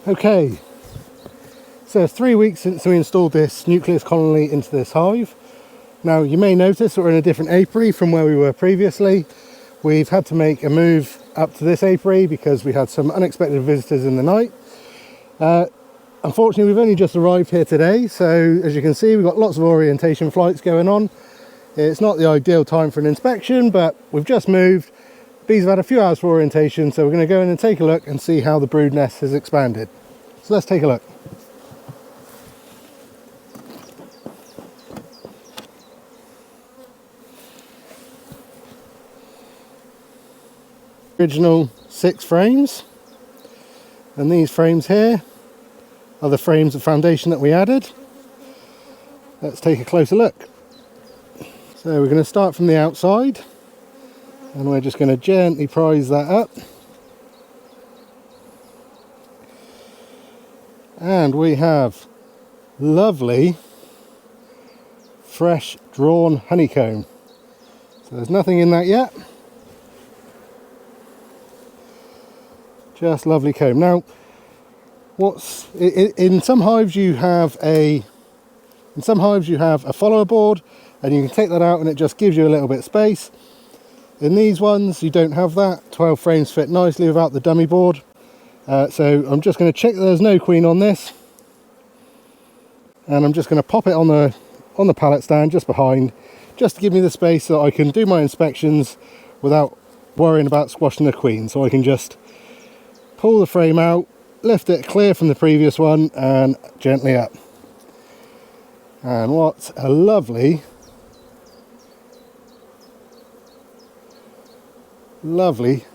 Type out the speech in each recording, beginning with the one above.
Okay, so it's 3 weeks since we installed this nucleus colony into this hive. Now you may notice we're in a different apiary from where we were previously. We've had to make a move up to this apiary because we had some unexpected visitors in the night. Unfortunately, we've only just arrived here today, so as you can see, we've got lots of orientation flights going on. It's not the ideal time for an inspection, but we've just moved. Bees have had a few hours for orientation, so we're going to go in and take a look and see how the brood nest has expanded. So let's take a look. Original 6 frames, and these frames here are the frames of foundation that we added. Let's take a closer look. So we're going to start from the outside, and we're just going to gently prise that up. And we have lovely fresh drawn honeycomb. So there's nothing in that yet. Just lovely comb. Now, in some hives you have a follower board, and you can take that out and it just gives you a little bit of space. In these ones you don't have that. 12 frames fit nicely without the dummy board. So I'm just going to check that there's no queen on this, and I'm just going to pop it on the pallet stand just behind, just to give me the space so I can do my inspections without worrying about squashing the queen. So I can just pull the frame out, lift it clear from the previous one, and gently up. And what a lovely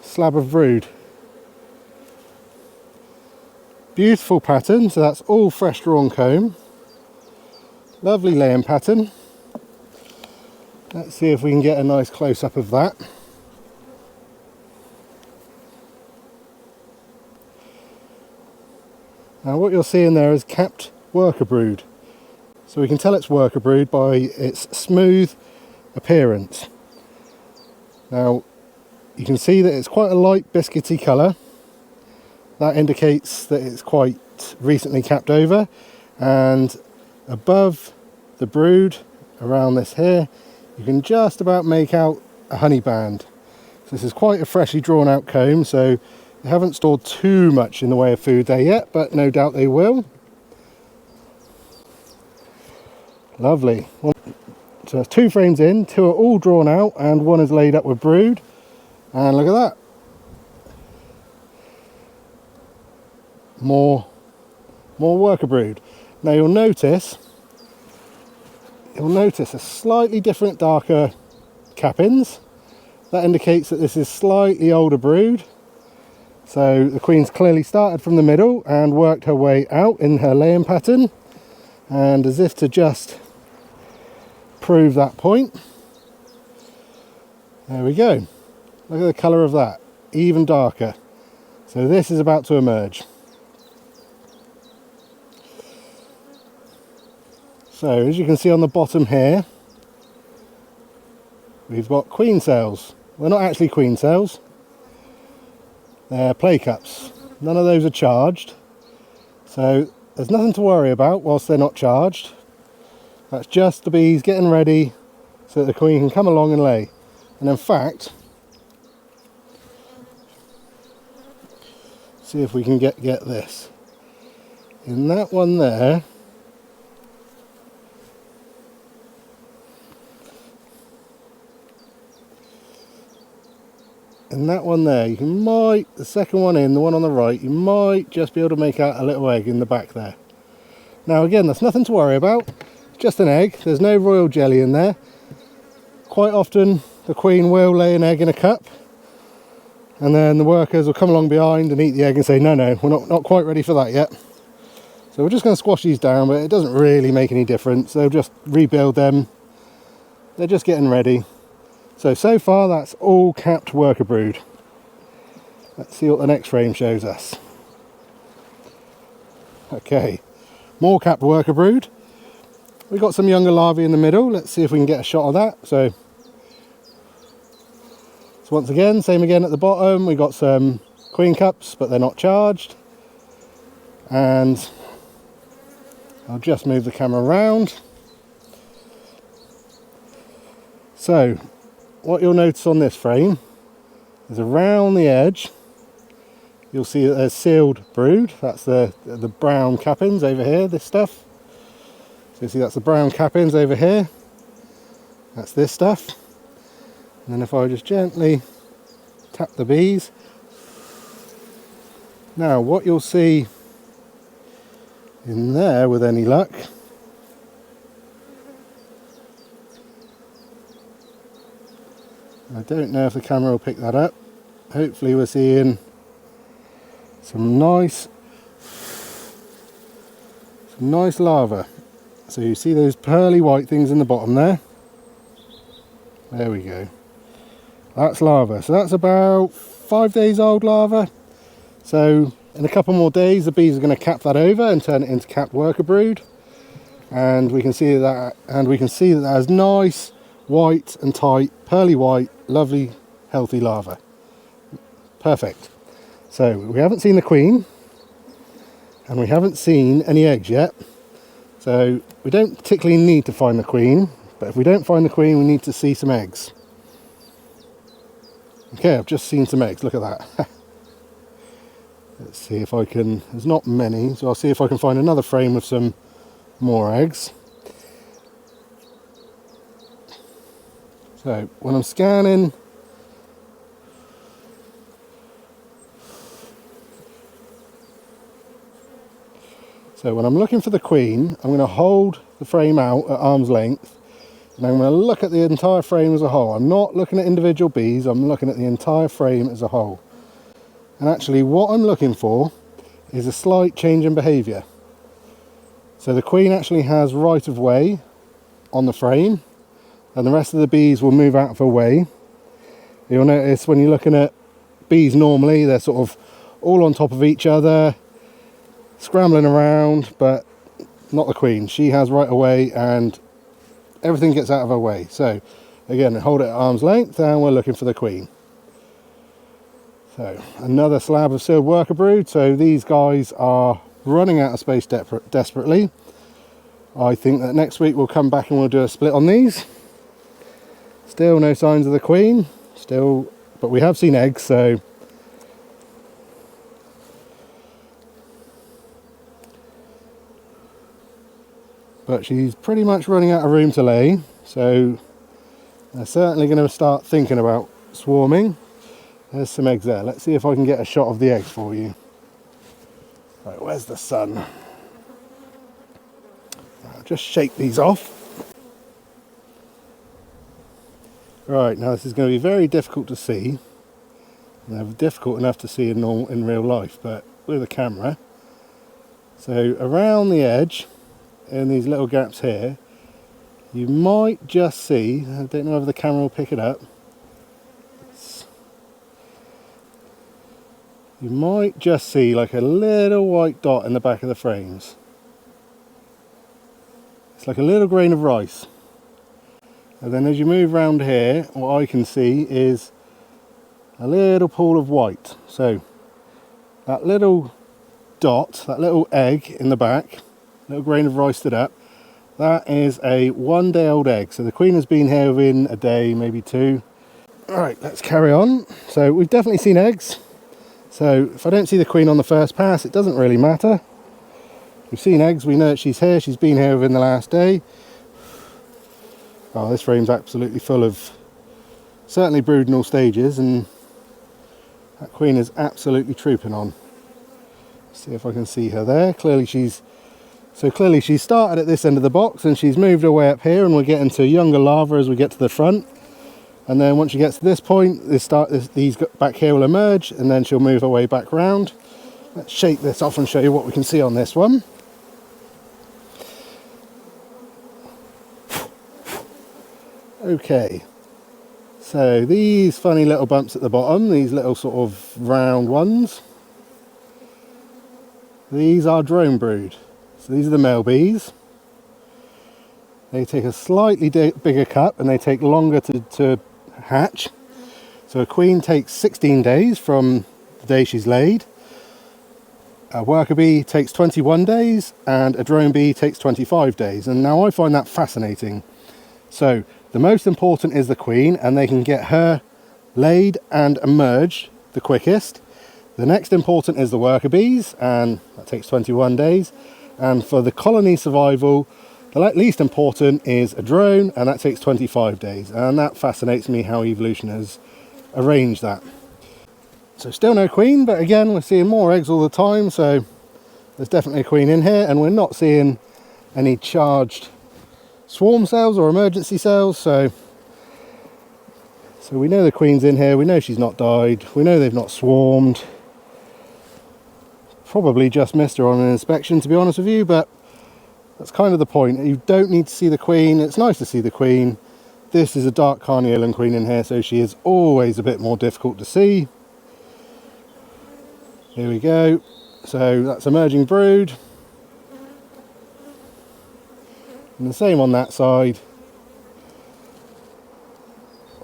slab of brood. Beautiful pattern, so that's all fresh drawn comb. Lovely laying pattern. Let's see if we can get a nice close-up of that. Now what you're seeing there is capped worker brood. So we can tell it's worker brood by its smooth appearance. Now you can see that it's quite a light biscuity colour. That indicates that it's quite recently capped over, and above the brood around this here you can just about make out a honey band. So this is quite a freshly drawn out comb, so they haven't stored too much in the way of food there yet, but no doubt they will. Lovely. So there's 2 frames in, 2 are all drawn out and 1 is laid up with brood. And look at that. More worker brood. Now you'll notice a slightly different darker cappings. That indicates that this is slightly older brood. So the queen's clearly started from the middle and worked her way out in her laying pattern. And as if to just prove that point, there we go. Look at the colour of that, even darker. So this is about to emerge. So as you can see on the bottom here, we've got queen cells. Well, not actually queen cells, they're play cups. None of those are charged, so there's nothing to worry about whilst they're not charged. That's just the bees getting ready so that the queen can come along and lay. And in fact, see if we can get this. In that one there, you might, the second one in, the one on the right, you might just be able to make out a little egg in the back there. Now again, that's nothing to worry about, just an egg, there's no royal jelly in there. Quite often the queen will lay an egg in a cup, and then the workers will come along behind and eat the egg and say, no, we're not quite ready for that yet. So we're just going to squash these down, but it doesn't really make any difference. They'll just rebuild them. They're just getting ready. So far that's all capped worker brood. Let's see what the next frame shows us. Okay, more capped worker brood. We've got some younger larvae in the middle. Let's see if we can get a shot of that. So once again, same again at the bottom. We've got some queen cups, but they're not charged. And I'll just move the camera around. So what you'll notice on this frame is around the edge you'll see that there's sealed brood. That's the brown cappings over here, this stuff. So you see that's the brown cappings over here. That's this stuff. And then if I just gently tap the bees. Now what you'll see in there with any luck I don't know if the camera will pick that up. Hopefully we're seeing some nice larvae. So you see those pearly white things in the bottom there. There we go. That's larva. So that's about 5 days old larva. So in a couple more days the bees are going to cap that over and turn it into capped worker brood. And we can see that has nice white and tight, pearly white, lovely, healthy larvae. Perfect. So we haven't seen the queen, and we haven't seen any eggs yet. So we don't particularly need to find the queen, but if we don't find the queen, we need to see some eggs. Okay, I've just seen some eggs. Look at that. Let's see if I can. There's not many, so I'll see if I can find another frame with some more eggs. So when I'm scanning, when I'm looking for the queen, I'm going to hold the frame out at arm's length and I'm going to look at the entire frame as a whole. I'm not looking at individual bees, I'm looking at the entire frame as a whole. And actually what I'm looking for is a slight change in behaviour. So the queen actually has right of way on the frame, and the rest of the bees will move out of her way. You'll notice when you're looking at bees normally, they're sort of all on top of each other, scrambling around, but not the queen. She has right of way and everything gets out of her way. So again, hold it at arm's length and we're looking for the queen. So another slab of sealed worker brood. So these guys are running out of space desperately. I think that next week we'll come back and we'll do a split on these. Still no signs of the queen, but we have seen eggs, so but she's pretty much running out of room to lay, so they're certainly going to start thinking about swarming. There's some eggs there. Let's see if I can get a shot of the eggs for you. Right, where's the sun? I'll just shake these off. Right, now this is going to be very difficult to see. They're difficult enough to see in real life, but with a camera. So around the edge, in these little gaps here, you might just see, I don't know if the camera will pick it up, you might just see like a little white dot in the back of the frames. It's like a little grain of rice. And then as you move around here, what I can see is a little pool of white. So that little dot, that little egg in the back, little grain of rice stood up, that is a 1 day old egg. So the queen has been here within a day, maybe two. Alright, let's carry on. So we've definitely seen eggs. So if I don't see the queen on the first pass, it doesn't really matter. We've seen eggs, we know that she's here, she's been here within the last day. Oh, this frame's absolutely full of certainly brood in all stages, and that queen is absolutely trooping on. Let's see if I can see her there. Clearly she's started at this end of the box and she's moved her way up here, and we're getting to younger larvae as we get to the front. And then once she gets to this point, these back here will emerge, and then she'll move her way back round. Let's shake this off and show you what we can see on this one. Okay, so these funny little bumps at the bottom, these little sort of round ones, these are drone brood. So these are the male bees. They take a slightly bigger cup and they take longer to hatch. So a queen takes 16 days from the day she's laid. A worker bee takes 21 days and a drone bee takes 25 days. And now I find that fascinating. So the most important is the queen, and they can get her laid and emerged the quickest. The next important is the worker bees, and that takes 21 days. And for the colony survival, the least important is a drone, and that takes 25 days. And that fascinates me how evolution has arranged that. So still no queen, but again, we're seeing more eggs all the time, so there's definitely a queen in here, and we're not seeing any charged swarm cells or emergency cells, so we know the queen's in here, we know she's not died, we know they've not swarmed. Probably just missed her on an inspection, to be honest with you, but that's kind of the point. You don't need to see the queen. It's nice to see the queen. This is a dark carniolan queen in here, so she is always a bit more difficult to see. Here we go. So that's emerging brood. And the same on that side.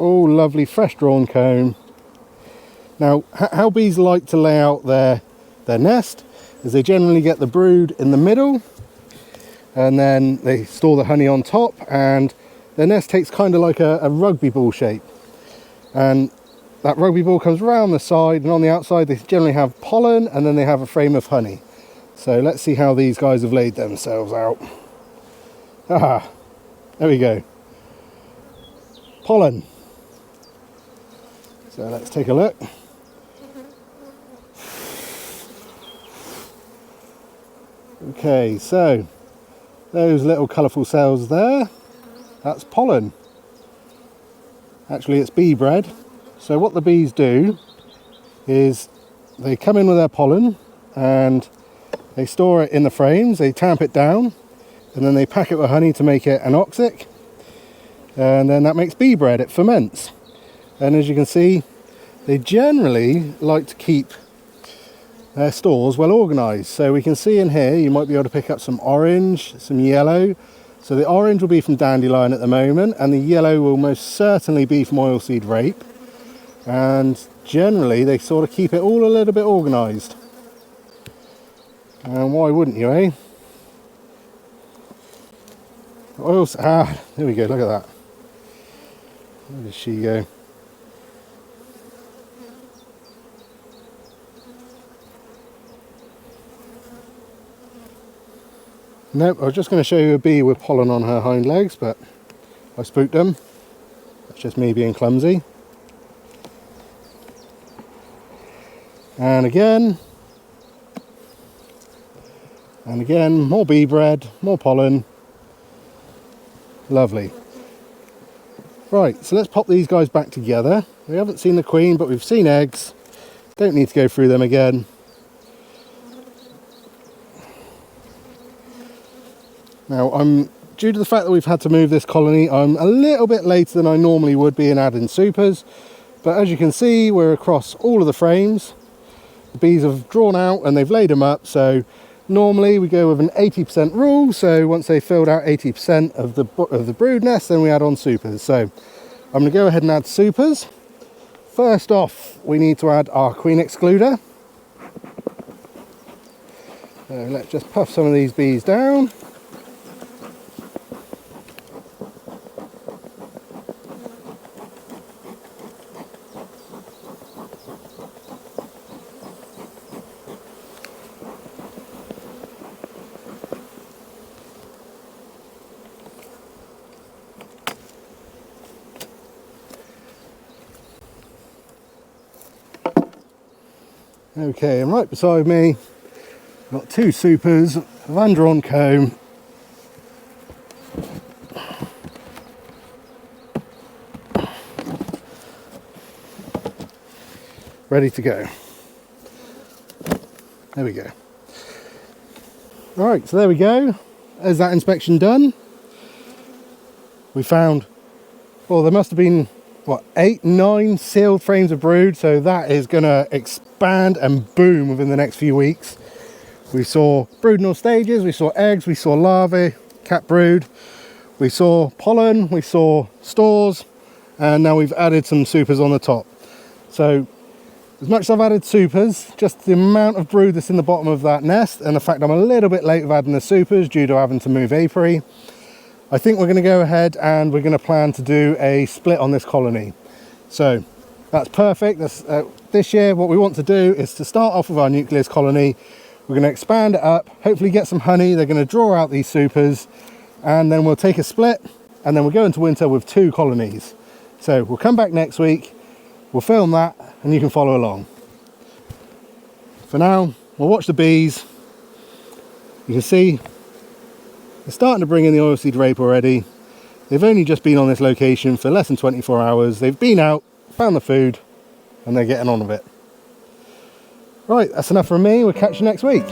Oh, lovely fresh drawn comb. Now, how bees like to lay out their nest is they generally get the brood in the middle, and then they store the honey on top, and their nest takes kind of like a rugby ball shape, and that rugby ball comes around the side, and on the outside they generally have pollen, and then they have a frame of honey. So let's see how these guys have laid themselves out. Ah, there we go. Pollen. So let's take a look. Okay, so those little colourful cells there, that's pollen. Actually, it's bee bread. So what the bees do is they come in with their pollen and they store it in the frames, they tamp it down, and then they pack it with honey to make it anoxic, and then that makes bee bread. It ferments, and as you can see, they generally like to keep their stores well organised. So we can see in here, you might be able to pick up some orange, some yellow. So the orange will be from dandelion at the moment, and the yellow will most certainly be from oilseed rape. And generally they sort of keep it all a little bit organised. And why wouldn't you, eh? There we go, look at that. Where does she go? Nope, I was just going to show you a bee with pollen on her hind legs, but I spooked them. That's just me being clumsy. And again, more bee bread, more pollen. Lovely. Right, so let's pop these guys back together. We haven't seen the queen, but we've seen eggs. Don't need to go through them again. Now, due to the fact that we've had to move this colony, I'm a little bit later than I normally would be in adding supers. But as you can see, we're across all of the frames. The bees have drawn out and they've laid them up. So normally we go with an 80% rule. So once they've filled out 80% of the brood nest, then we add on supers. So I'm going to go ahead and add supers. First off, we need to add our queen excluder. So let's just puff some of these bees down. Okay, and right beside me, I've got two supers of undrawn comb. Ready to go. There we go. Alright, so there we go. There's that inspection done. We found, well, there must have been, what, 8, 9 sealed frames of brood, so that is going to expand and boom within the next few weeks. We saw brood in all stages, we saw eggs, we saw larvae, cat brood, we saw pollen, we saw stores, and now we've added some supers on the top. So As much as I've added supers, just the amount of brood that's in the bottom of that nest, and the fact I'm a little bit late with adding the supers due to having to move apiary, I think we're going to go ahead and we're going to plan to do a split on this colony. So that's perfect. This year what we want to do is to start off with our nucleus colony. We're going to expand it up, hopefully get some honey. They're going to draw out these supers, and then we'll take a split, and then we'll go into winter with 2 colonies. So we'll come back next week, we'll film that, and you can follow along. For now, we'll watch the bees. You can see they're starting to bring in the oilseed rape already. They've only just been on this location for less than 24 hours. They've been out, found the food, and they're getting on with it. Right, that's enough from me. We'll catch you next week.